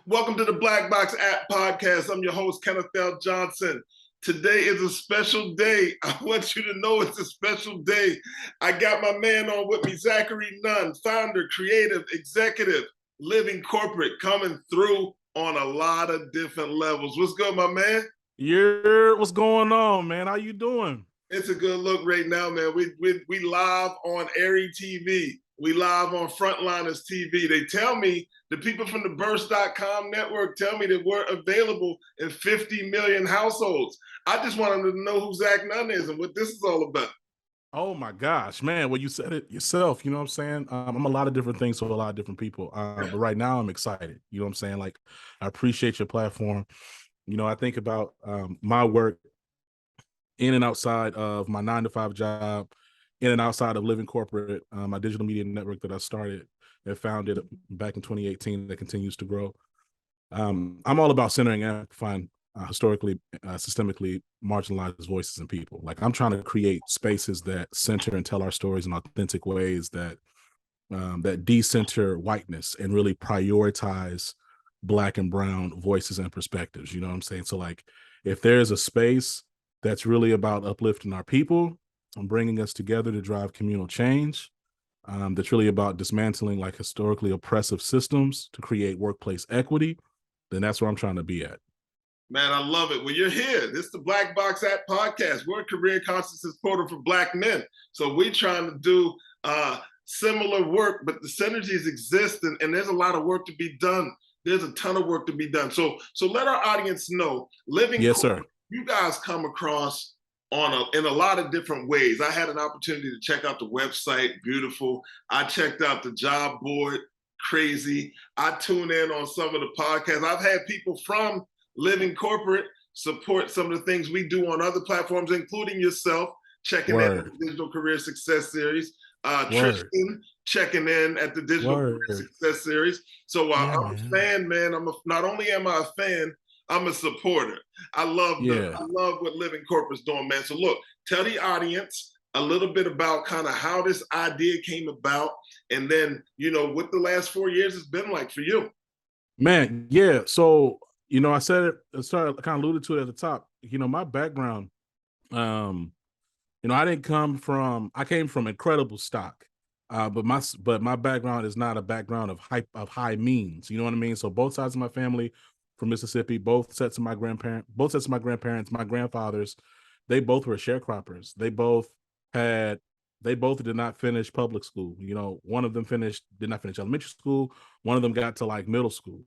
Welcome to the Black Box App Podcast. I'm your host, Kenneth Johnson. Today is a special day. I want you to know it's a special day. I got my man on with me, Zachary Nunn, founder, creative, executive, living corporate, coming through on a lot of different levels. What's good, my man? Yeah, what's going on, man? How you doing? It's a good look right now, man. We live on Airy TV. We live on Frontliners TV. They tell me, the people from the Burst.com network tell me that we're available in 50 million households. I just want them to know who Zach Nunn is and what this is all about. Oh my gosh, man. Well, you said it yourself, you know what I'm saying? I'm a lot of different things to a lot of different people. But right now I'm excited. You know what I'm saying? Like, I appreciate your platform. You know, I think about my work in and outside of my 9-to-5 job, in and outside of living corporate, my digital media network that I started and founded back in 2018 that continues to grow. I'm all about centering and amplifying historically, systemically marginalized voices and people. Like, I'm trying to create spaces that center and tell our stories in authentic ways that decenter whiteness and really prioritize Black and brown voices and perspectives. You know what I'm saying? So, like, if there's a space that's really about uplifting our people and bringing us together to drive communal change, that's really about dismantling like historically oppressive systems to create workplace equity, then that's where I'm trying to be at. Man, I love it. Well, you're here. This is the Black Box App Podcast. We're a career consciousness portal for Black men. So we're trying to do similar work, but the synergies exist, and there's a lot of work to be done. There's a ton of work to be done. So let our audience know, Yes, sir. You guys come across in a lot of different ways. I had an opportunity to check out the website, beautiful. I checked out the job board, crazy. I tune in on some of the podcasts. I've had people from Living Corporate support some of the things we do on other platforms, including yourself, checking in at the Digital Career Success Series. Tristan checking in at the Digital Career Success Series. So I'm a fan, man. Not only am I a fan, I'm a supporter. I love what Living Corporate's doing, man. So look, tell the audience a little bit about kind of how this idea came about, and then, you know, what the last 4 years has been like for you. Man, yeah. So, you know, I said it, I kind of alluded to it at the top. You know, my background, you know, I came from incredible stock. But my background is not a background of high means. You know what I mean? So both sides of my family from Mississippi, both sets of my grandparents, my grandfathers, they both were sharecroppers. They both did not finish public school. You know, one of them did not finish elementary school. One of them got to like middle school.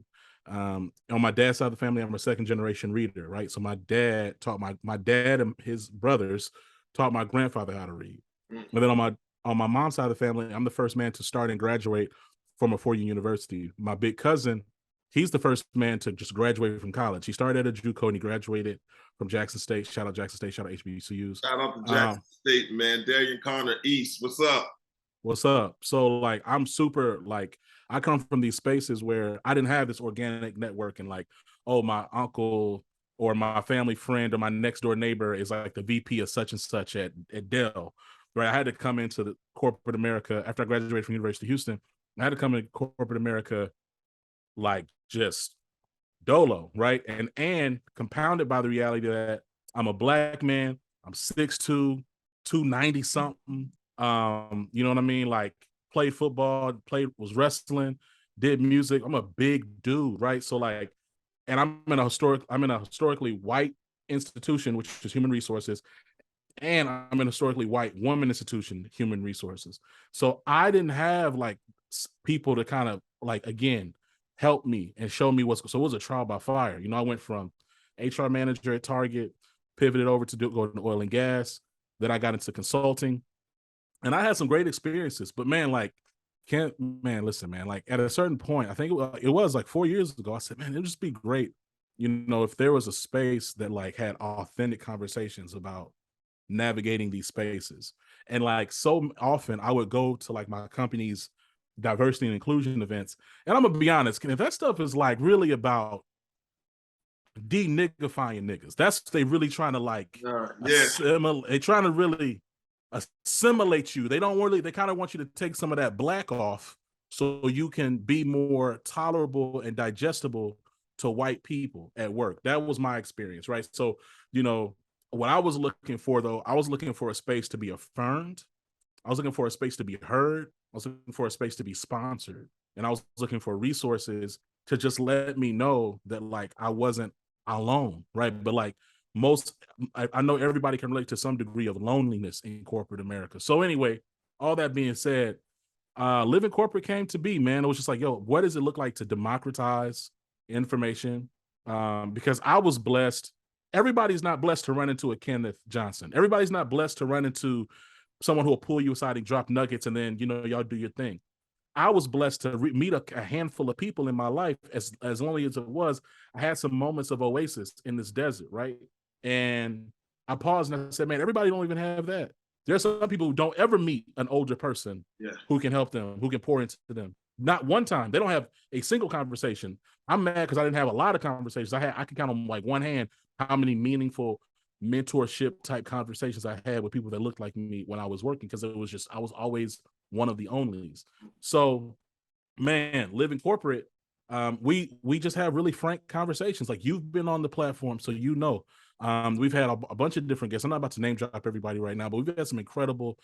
On my dad's side of the family, I'm a second generation reader, right? So my dad taught my dad and his brothers taught my grandfather how to read. And then on my mom's side of the family, I'm the first man to start and graduate from a four-year university. My big cousin, he's the first man to just graduate from college. He started at a JUCO and he graduated from Jackson State. Shout out Jackson State, shout out HBCUs. Shout out to Jackson State, man. Darian Connor East, what's up? What's up? So like, I'm super, like, I come from these spaces where I didn't have this organic network and like, oh, my uncle or my family friend or my next door neighbor is like the VP of such and such at Dell, right? I had to come into the corporate America after I graduated from University of Houston. I had to come into corporate America like just dolo, right? And compounded by the reality that I'm a Black man, I'm 6'2", 290 something. You know what I mean? Like, played football, was wrestling, did music. I'm a big dude, right? So like, and I'm in a historically white institution, which is human resources, and I'm in a historically white woman institution, human resources. So I didn't have like people to kind of like, again, help me and show me so it was a trial by fire. You know, I went from HR manager at Target, pivoted over to go to oil and gas. Then I got into consulting. And I had some great experiences, but man, like, listen, man, like at a certain point, I think it was like 4 years ago, I said, man, it'd just be great, you know, if there was a space that like had authentic conversations about navigating these spaces. And like, so often I would go to like my company's diversity and inclusion events, and I'm gonna be honest, if that stuff is like really about de-niggifying niggas, that's they really trying to like they trying to really assimilate you. They kind of want you to take some of that Black off so you can be more tolerable and digestible to white people at work. That was my experience, right? So, you know, what I was looking for though, I was looking for a space to be affirmed. I was looking for a space to be heard. I was looking for a space to be sponsored. And I was looking for resources to just let me know that like I wasn't alone, right? But like I know everybody can relate to some degree of loneliness in corporate America. So anyway, all that being said, living corporate came to be, man. It was just like, yo, what does it look like to democratize information? Because I was blessed. Everybody's not blessed to run into a Kenneth Johnson. Everybody's not blessed to run into someone who will pull you aside and drop nuggets, and then, you know, y'all do your thing. I was blessed to meet a handful of people in my life. As lonely as it was, I had some moments of oasis in this desert, right? And I paused and I said, man, everybody don't even have that. There's some people who don't ever meet an older person who can help them, who can pour into them. Not one time. They don't have a single conversation. I'm mad because I didn't have a lot of conversations. I can count on like one hand how many meaningful mentorship type conversations I had with people that looked like me when I was working, because it was just, I was always one of the onlys. So, man, living corporate, we just have really frank conversations. Like, you've been on the platform, so you know. We've had a bunch of different guests. I'm not about to name drop everybody right now, but we've had some incredible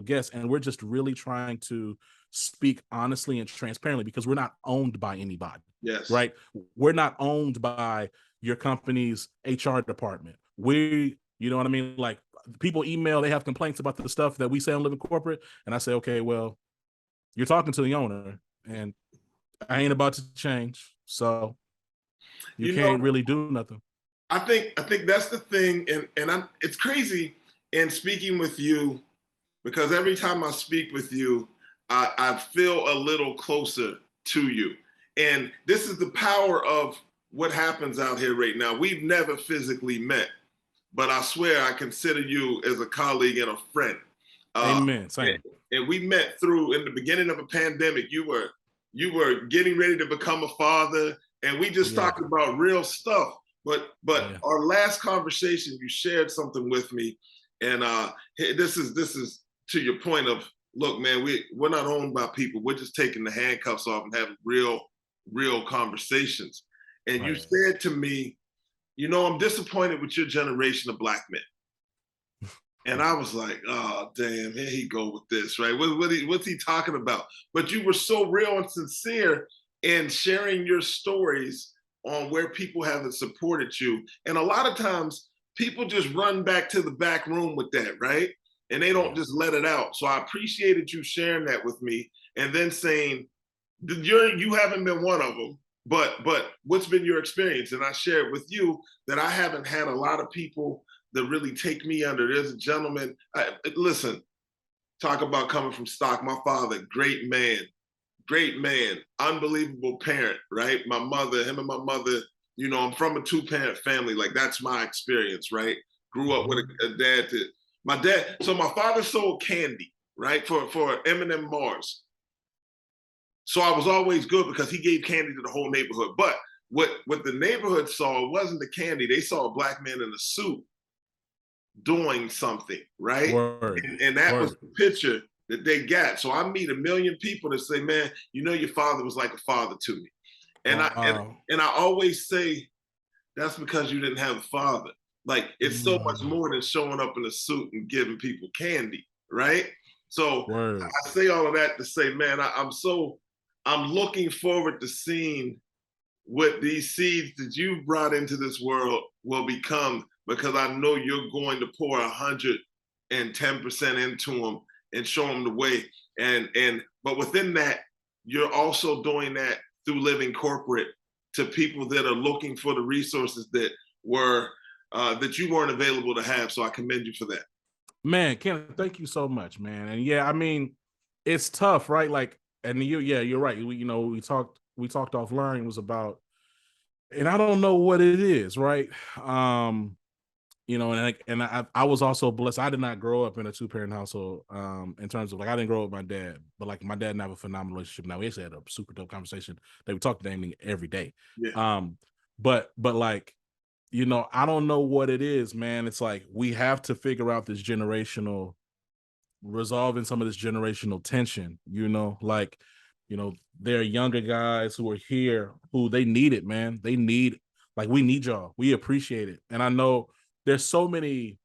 guests, and we're just really trying to speak honestly and transparently, because we're not owned by anybody. Yes. Right? We're not owned by your company's HR department. You know what I mean? Like, people email, they have complaints about the stuff that we say on Living Corporate, and I say, okay, well, you're talking to the owner, and I ain't about to change, so you can't really do nothing. I think that's the thing, and it's crazy in speaking with you, because every time I speak with you, I feel a little closer to you. And this is the power of what happens out here right now. We've never physically met, but I swear I consider you as a colleague and a friend. Amen. Same. And we met through, in the beginning of a pandemic. You were getting ready to become a father, and we just talked about real stuff. But our last conversation, you shared something with me, and this is to your point of, look, man, we're not owned by people. We're just taking the handcuffs off and having real conversations. And you said to me, you know, I'm disappointed with your generation of Black men. And I was like, oh, damn, here he go with this, right? What's he talking about? But you were so real and sincere in sharing your stories on where people haven't supported you. And a lot of times people just run back to the back room with that, right? And they don't just let it out. So I appreciated you sharing that with me, and then saying, you haven't been one of them, but what's been your experience? And I shared with you that I haven't had a lot of people that really take me under. There's a gentleman, listen, talk about coming from stock. My father, great man, unbelievable parent, right? My mother, him and my mother, you know, I'm from a 2-parent family. Like, that's my experience, right? Grew up with a dad so my father sold candy, right? For M&M Mars. So I was always good because he gave candy to the whole neighborhood. But what the neighborhood saw wasn't the candy. They saw a Black man in a suit doing something, right? And that was the picture that they got. So I meet a million people that say, man, you know, your father was like a father to me. And I always say, that's because you didn't have a father. Like, it's so much more than showing up in a suit and giving people candy, right? So I say all of that to say, man, I'm looking forward to seeing what these seeds that you've brought into this world will become, because I know you're going to pour 110% into them and show them the way. But within that, you're also doing that through Living Corporate to people that are looking for the resources that you weren't available to have. So I commend you for that. Man, Ken, thank you so much, man. And yeah, I mean, it's tough, right? Like, and you're right. We talked offline. It was about, and I don't know what it is, right? And I was also blessed. I did not grow up in a 2-parent household. In terms of, like, I didn't grow up with my dad, but like, my dad and I have a phenomenal relationship now. We actually had a super dope conversation that we talked to him every day. Yeah. But like, you know, I don't know what it is, man. It's like, we have to figure out resolving some of this generational tension, you know, like, there are younger guys who are here who they need it, man. They need, like, we need y'all. We appreciate it. And I know there's so many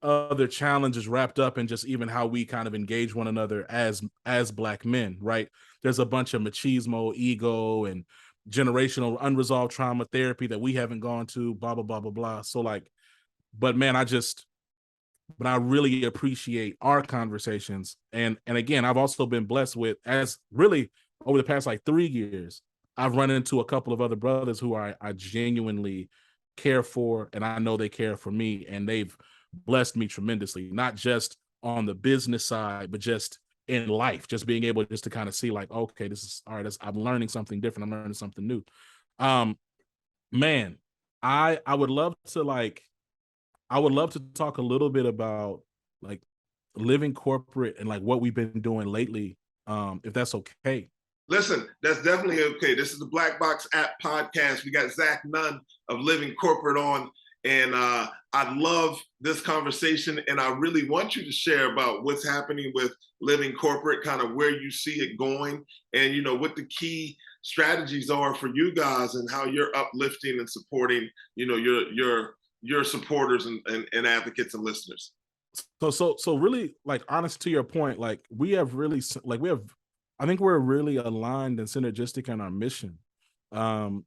other challenges wrapped up in just even how we kind of engage one another as Black men, right? There's a bunch of machismo, ego, and generational unresolved trauma therapy that we haven't gone to, blah, blah, blah, blah, blah. So like, but man, but I really appreciate our conversations. And again, I've also been blessed with, as really over the past like 3 years, I've run into a couple of other brothers who I genuinely care for, and I know they care for me, and they've blessed me tremendously, not just on the business side, but just in life, just being able just to kind of see like, okay, this is all right. I'm learning something different. I'm learning something new. Man, I would love to talk a little bit about like living corporate and like what we've been doing lately, if that's okay. Listen, that's definitely okay. This is the Black Box App podcast. We got Zach Nunn of Living Corporate on, and I love this conversation, and I really want you to share about what's happening with Living Corporate, kind of where you see it going, and what the key strategies are for you guys, and how you're uplifting and supporting, your supporters and advocates and listeners. So really, like, honest to your point, like I think we're really aligned and synergistic in our mission,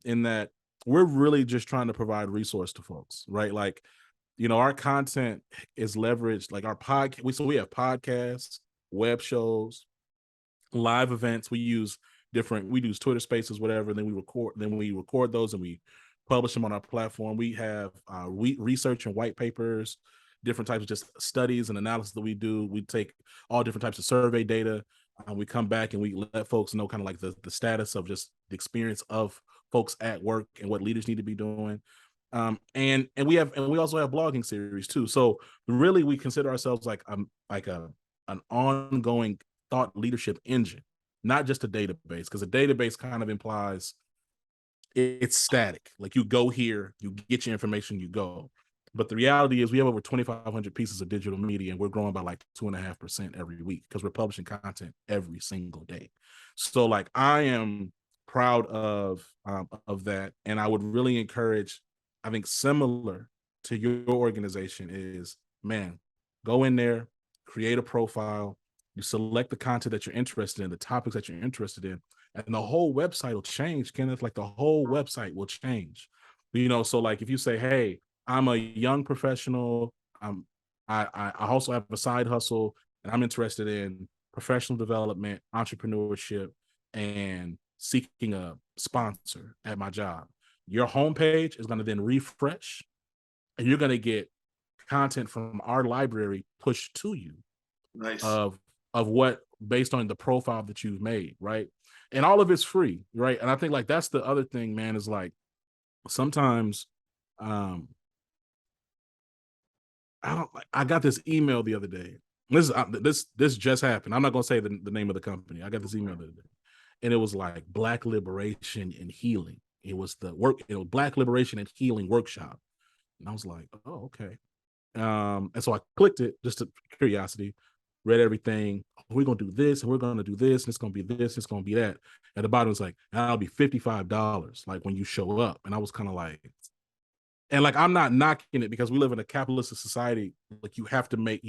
in that we're really just trying to provide resource to folks, right? Like, our content is leveraged, like our podcast. So we have podcasts, web shows, live events. We use Twitter Spaces, whatever. Then we record those and we publish them on our platform. We have research and white papers, different types of just studies and analysis that we do. We take all different types of survey data. We come back and we let folks know kind of like the status of just the experience of folks at work and what leaders need to be doing. And we also have blogging series too. So really, we consider ourselves like an ongoing thought leadership engine, not just a database, because a database kind of implies it's static. Like, you go here, you get your information, you go. But the reality is we have over 2,500 pieces of digital media, and we're growing by like 2.5% every week because we're publishing content every single day. So like, I am proud of that. And I would really encourage, I think similar to your organization is, man, go in there, create a profile, you select the content that you're interested in, the topics that you're interested in, and the whole website will change, Kenneth. Like, the whole website will change. So like, if you say, hey, I'm a young professional, I also have a side hustle, and I'm interested in professional development, entrepreneurship, and seeking a sponsor at my job. Your homepage is going to then refresh, and you're going to get content from our library pushed to you. Nice. Of what, based on the profile that you've made, right? And all of it's free, right? And I think like that's the other thing, man, is like sometimes I got this email the other day. This just happened. I'm not gonna say the name of the company. I got this email the other day, and it was like Black Liberation and Healing. It was Black Liberation and Healing Workshop, and I was like, oh, okay. And so I clicked it just to curiosity, read everything. We're gonna do this, and we're gonna do this, and it's gonna be this, it's gonna be that. At the bottom, it's like, that'll be $55, like, when you show up. And I was kind of like, and like, I'm not knocking it, because we live in a capitalist society. Like, you have to make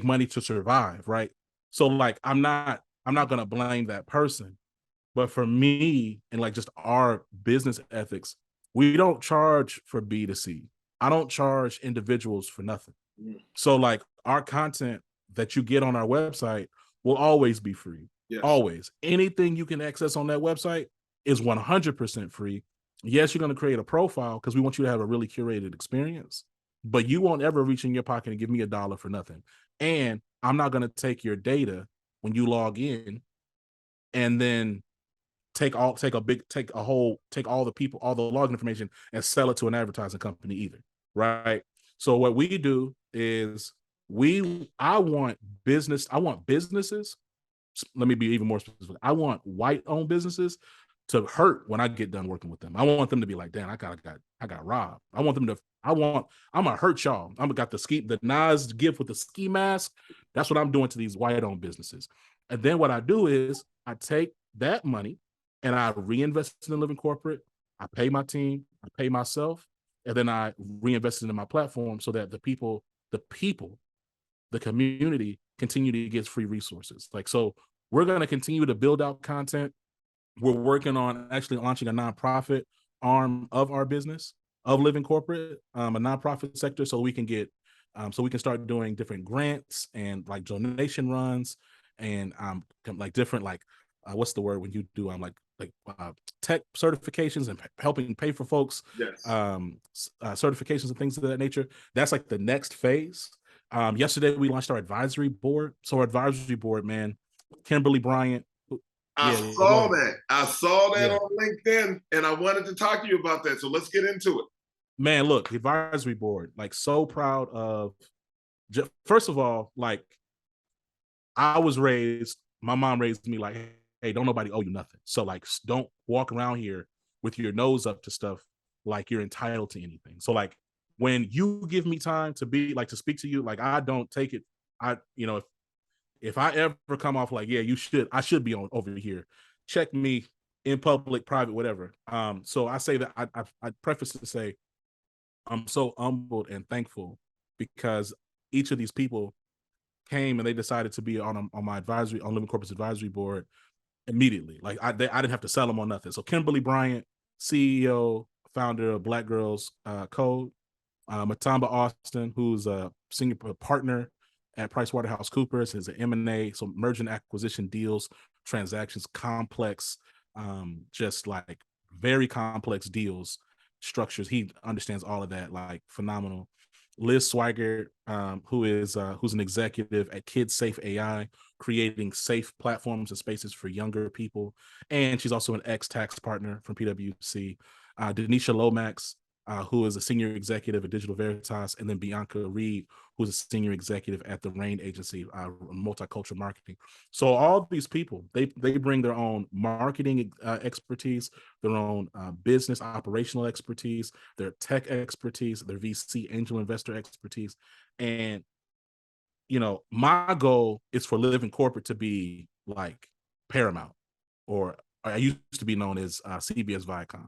money to survive, right? So like, I'm not gonna blame that person. But for me, and like just our business ethics, we don't charge for B2C. I don't charge individuals for nothing. So like, our content that you get on our website will always be free. Yes. Always. Anything you can access on that website is 100% free. Yes, you're going to create a profile because we want you to have a really curated experience, but you won't ever reach in your pocket and give me $1 for nothing. And I'm not going to take your data when you log in and then take all the login information and sell it to an advertising company either. Right. So what we do is I want businesses. Let me be even more specific. I want white-owned businesses to hurt when I get done working with them. I want them to be like, damn, I got robbed. I'm gonna hurt y'all. I'm got the Nas gift with the ski mask. That's what I'm doing to these white-owned businesses. And then what I do is I take that money and I reinvest in the Living Corporate. I pay my team, I pay myself, and then I reinvest it in my platform so that the people, the community continue to get free resources. Like, so we're going to continue to build out content. We're working on actually launching a nonprofit arm of our business, of Living Corporate, a nonprofit sector, so we can get so we can start doing different grants and like donation runs and like different like what's the word when you do tech certifications and helping pay for folks Yes. certifications and things of that nature. That's like the next phase. Yesterday we launched our advisory board. So our advisory board, man, Kimberly Bryant. I Yeah, go saw ahead. that. I saw that Yeah. on LinkedIn, and I wanted to talk to you about that. So let's get into it. Man, look, the advisory board, like so proud of, first of all, like I was raised, my mom raised me like, hey, don't nobody owe you nothing. So like, don't walk around here with your nose up to stuff like you're entitled to anything. So like, when you give me time to be like, to speak to you, like I don't take it. If I ever come off like, yeah, I should be on over here, check me in public, private, whatever. So I say that I preface to say, I'm so humbled and thankful because each of these people came and they decided to be on my advisory, on Living Corpus advisory board immediately. Like I didn't have to sell them on nothing. So Kimberly Bryant, CEO, founder of Black Girls Code, Matamba Austin, who's a senior partner at PricewaterhouseCoopers, is an M&A, so merger and acquisition deals, transactions, complex, just like very complex deals, structures. He understands all of that, like phenomenal. Liz Swigert, who's an executive at Kids Safe AI, creating safe platforms and spaces for younger people, and she's also an ex-tax partner from PwC. Denisha Lomax, who is a senior executive at Digital Veritas, and then Bianca Reed, who's a senior executive at the RAIN agency, multicultural marketing. So all these people, they bring their own marketing expertise, their own business operational expertise, their tech expertise, their VC angel investor expertise. And, my goal is for Living Corporate to be like Paramount, or I used to be known as CBS Viacom,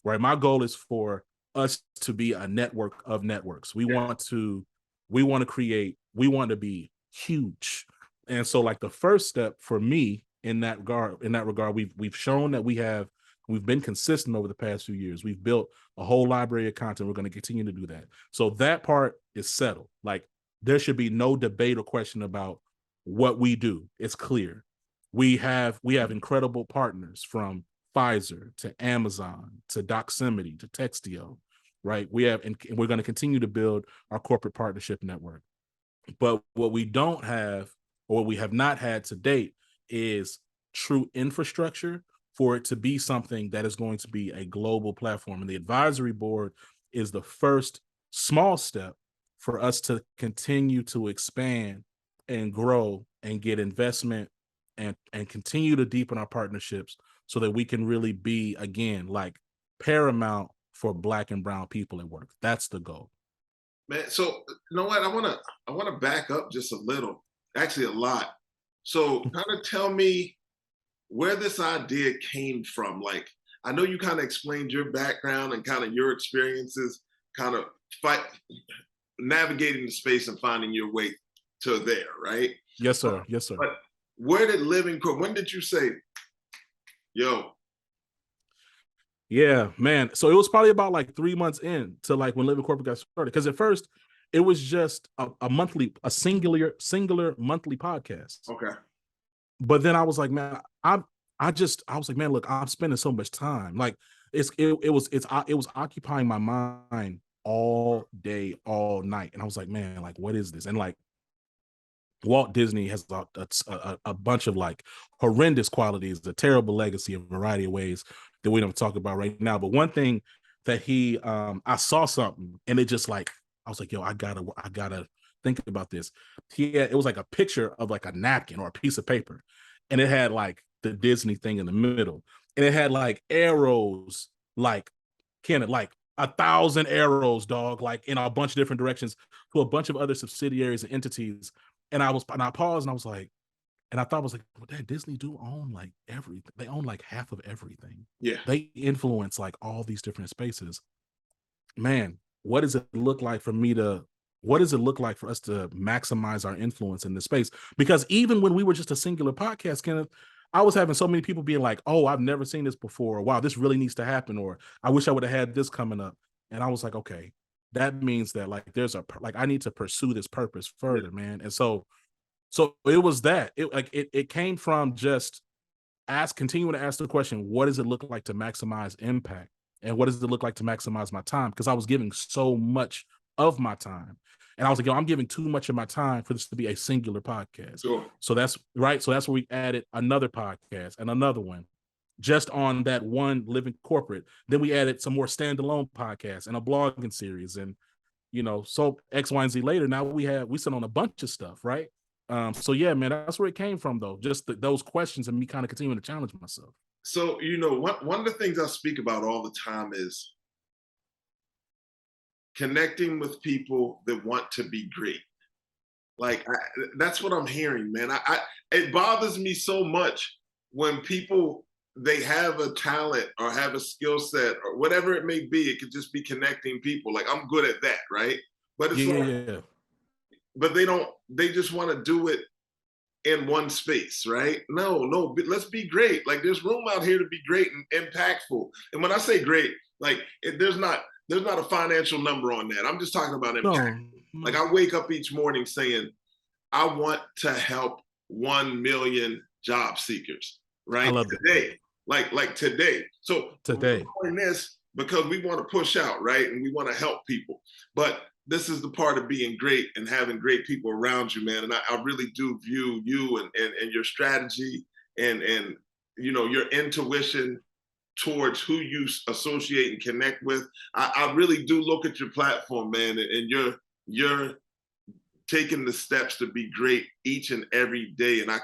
right? My goal is for us to be a network of networks. We want to we want to be huge. And so like the first step for me in that regard, we've shown that we've been consistent over the past few years. We've built a whole library of content. We're going to continue to do that. So that part is settled. Like there should be no debate or question about what we do. It's clear. We have incredible partners from Pfizer to Amazon to Doximity to Textio, right? And we're going to continue to build our corporate partnership network. But what we don't have, or what we have not had to date, is true infrastructure for it to be something that is going to be a global platform. And the advisory board is the first small step for us to continue to expand and grow and get investment and continue to deepen our partnerships so that we can really be, again, like paramount for Black and brown people at work. That's the goal. Man, so you know what? I wanna back up just a little, actually a lot. So kind of tell me where this idea came from. Like, I know you kind of explained your background and kind of your experiences, kind of fight navigating the space and finding your way to there, right? Yes, But, sir. Yes, sir. but where did Living Corp? When did you say, "Yo"? Yeah, man. So it was probably about like 3 months in to like when Living Corporate got started. Because at first it was just a singular monthly podcast. Okay. But then I was like, man, I was like, man, look, I'm spending so much time. Like it was occupying my mind all day, all night. And I was like, man, like, what is this? And like Walt Disney has a bunch of like horrendous qualities, a terrible legacy in a variety of ways that we don't talk about right now. But one thing that I saw something and it just like, I was like, yo, I gotta think about this. It was like a picture of like a napkin or a piece of paper. And it had like the Disney thing in the middle. And it had like arrows, like Kenneth, like 1,000 arrows, dog, like in a bunch of different directions to a bunch of other subsidiaries and entities. And I paused and I was like, And I thought, I was like, well, damn, Disney do own like everything. They own like half of everything. Yeah. They influence like all these different spaces. Man, what does it look like for me to, what does it look like for us to maximize our influence in this space? Because even when we were just a singular podcast, Kenneth, I was having so many people being like, oh, I've never seen this before. Or, wow, this really needs to happen. Or I wish I would have had this coming up. And I was like, okay, that means that like there's a, like I need to pursue this purpose further, man. And so it was that. It came from just continuing to ask the question, what does it look like to maximize impact? And what does it look like to maximize my time? Because I was giving so much of my time. And I was like, yo, I'm giving too much of my time for this to be a singular podcast. Sure. So that's right. So that's where we added another podcast and another one just on that one living corporate. Then we added some more standalone podcasts and a blogging series. And, so X, Y, and Z later. Now we sit on a bunch of stuff, right? So yeah, man, that's where it came from, though. Just those questions and me kind of continuing to challenge myself. So, one of the things I speak about all the time is connecting with people that want to be great. Like that's what I'm hearing, man. It bothers me so much when people they have a talent or have a skill set or whatever it may be. It could just be connecting people. Like I'm good at that, right? But it's Yeah. but they just want to do it in one space, right? No, let's be great. Like there's room out here to be great and impactful. And when I say great, like there's not a financial number on that. I'm just talking about impact. No. Like I wake up each morning saying, I want to help 1 million job seekers, I right? love Today, like today. So today. we're doing this because we want to push out, right? And we want to help people. But this is the part of being great and having great people around you, man. And I really do view you and your strategy and your intuition towards who you associate and connect with. I really do look at your platform, man, and you're taking the steps to be great each and every day. And I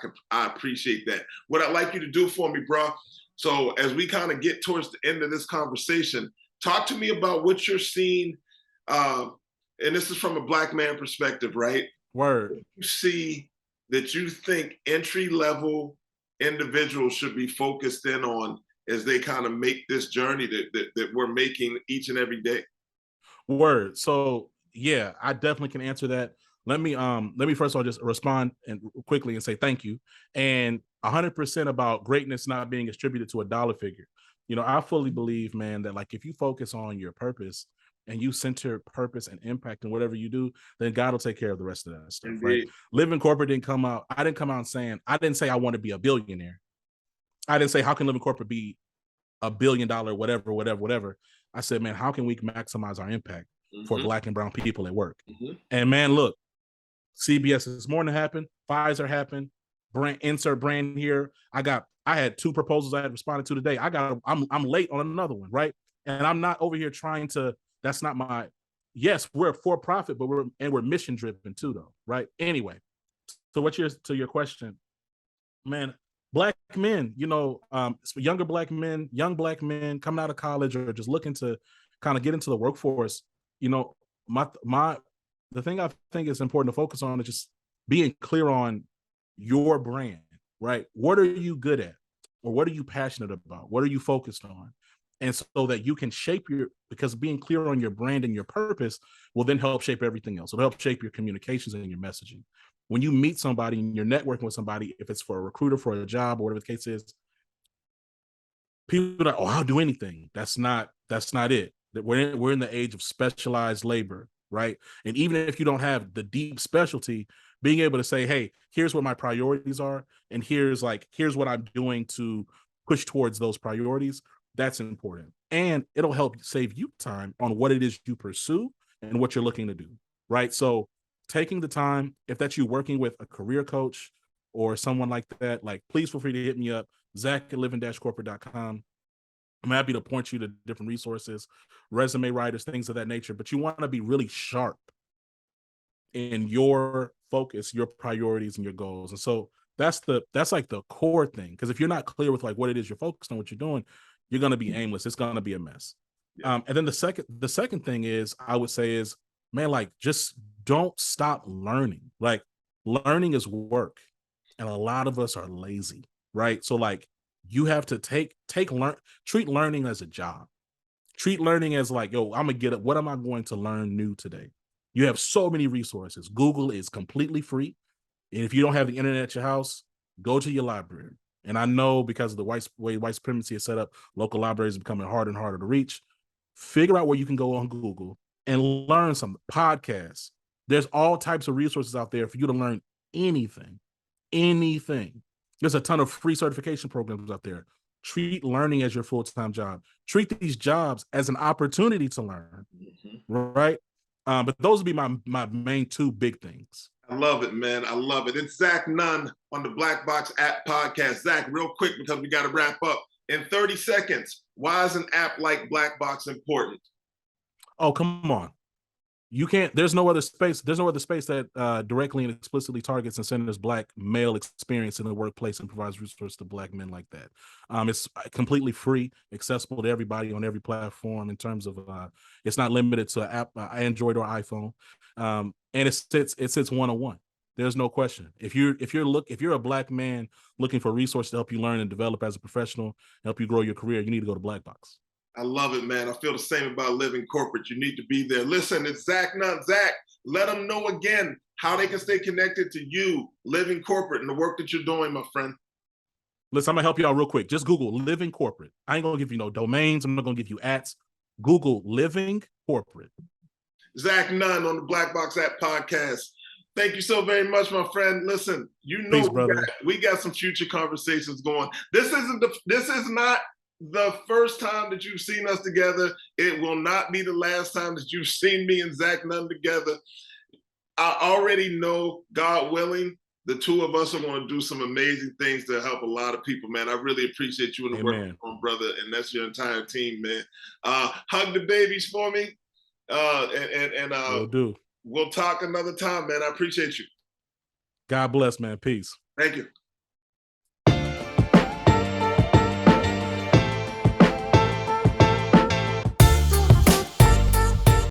appreciate that. What I'd like you to do for me, bro. So as we kind of get towards the end of this conversation, talk to me about what you're seeing. And this is from a Black man perspective, right? Word. You see that you think entry level individuals should be focused in on as they kind of make this journey that we're making each and every day? Word. So yeah, I definitely can answer that. Let me first of all just respond and quickly and say thank you. And 100% about greatness not being attributed to a dollar figure. I fully believe, man, that like if you focus on your purpose and you center purpose and impact in whatever you do, then God will take care of the rest of that stuff. Indeed. Right? Living corporate didn't come out. I didn't come out saying, I didn't say I want to be a billionaire. I didn't say how can living corporate be $1 billion, whatever. I said, man, how can we maximize our impact for Black and brown people at work? And man, look, CBS This Morning happened, Pfizer happened, insert brand here. I had 2 proposals I had responded to today. I'm late on another one, right? And I'm not over here trying to, that's not my, yes, we're for profit, but we're mission driven too, though, right? Anyway, so to your question, man, Black men, young Black men coming out of college or just looking to kind of get into the workforce, the thing I think is important to focus on is just being clear on your brand, right? What are you good at? Or what are you passionate about? What are you focused on? And so that you can shape because being clear on your brand and your purpose will then help shape everything else. It'll help shape your communications and your messaging. When you meet somebody and you're networking with somebody, if it's for a recruiter, for a job, or whatever the case is, people are like, oh, I'll do anything. That's not it. We're in the age of specialized labor, right? And even if you don't have the deep specialty, being able to say, hey, here's what my priorities are, and here's what I'm doing to push towards those priorities, that's important. And it'll help save you time on what it is you pursue and what you're looking to do, right? So taking the time, if that's you working with a career coach or someone like that, like please feel free to hit me up, Zach@living-corporate.com. I'm happy to point you to different resources, resume writers, things of that nature, but you want to be really sharp in your focus, your priorities, and your goals. And so that's like the core thing. Because if you're not clear with like what it is you're focused on, what you're doing, you're going to be aimless. It's going to be a mess. Yeah. And then the second thing is, I would say is, man, like just don't stop learning. Like learning is work. and a lot of us are lazy, right? So like you have to treat learning as a job. Treat learning as like, yo, I'm gonna get it. What am I going to learn new today? You have so many resources. Google is completely free. And if you don't have the internet at your house, go to your library. And I know because of the way white supremacy is set up, local libraries are becoming harder and harder to reach. Figure out where you can go on Google and learn some podcasts. There's all types of resources out there for you to learn anything. Anything. There's a ton of free certification programs out there. Treat learning as your full-time job. Treat these jobs as an opportunity to learn, right? But those would be my main two big things. I love it, man. I love it. It's Zach Nunn on the Black Box app podcast. Zach, real quick, because we got to wrap up. In 30 seconds, why is an app like Black Box important? Oh, come on. You can't, there's no other space that directly and explicitly targets and centers Black male experience in the workplace and provides resources to Black men like that. It's completely free, accessible to everybody on every platform in terms of, it's not limited to app, Android or iPhone. And it sits one-on-one. There's no question. If you're a Black man looking for resources to help you learn and develop as a professional, help you grow your career, you need to go to Black Box. I love it, man. I feel the same about living corporate. You need to be there. Listen, it's Zach Nunn. Zach, let them know again how they can stay connected to you, living corporate, and the work that you're doing, my friend. Listen, I'm gonna help you out real quick. Just Google living corporate. I ain't gonna give you no domains. I'm not gonna give you ads. Google living corporate. Zach Nunn on the Black Box App podcast. Thank you so very much, my friend. Listen, you know, peace, we got some future conversations going. This is not the first time that you've seen us together. It will not be the last time that you've seen me and Zach Nunn together. I already know, God willing, the two of us are going to do some amazing things to help a lot of people, man. I really appreciate you and the work you're doing, brother, and that's your entire team, man. Hug the babies for me, and we'll talk another time, man. I appreciate you. God bless, man. Peace. Thank you.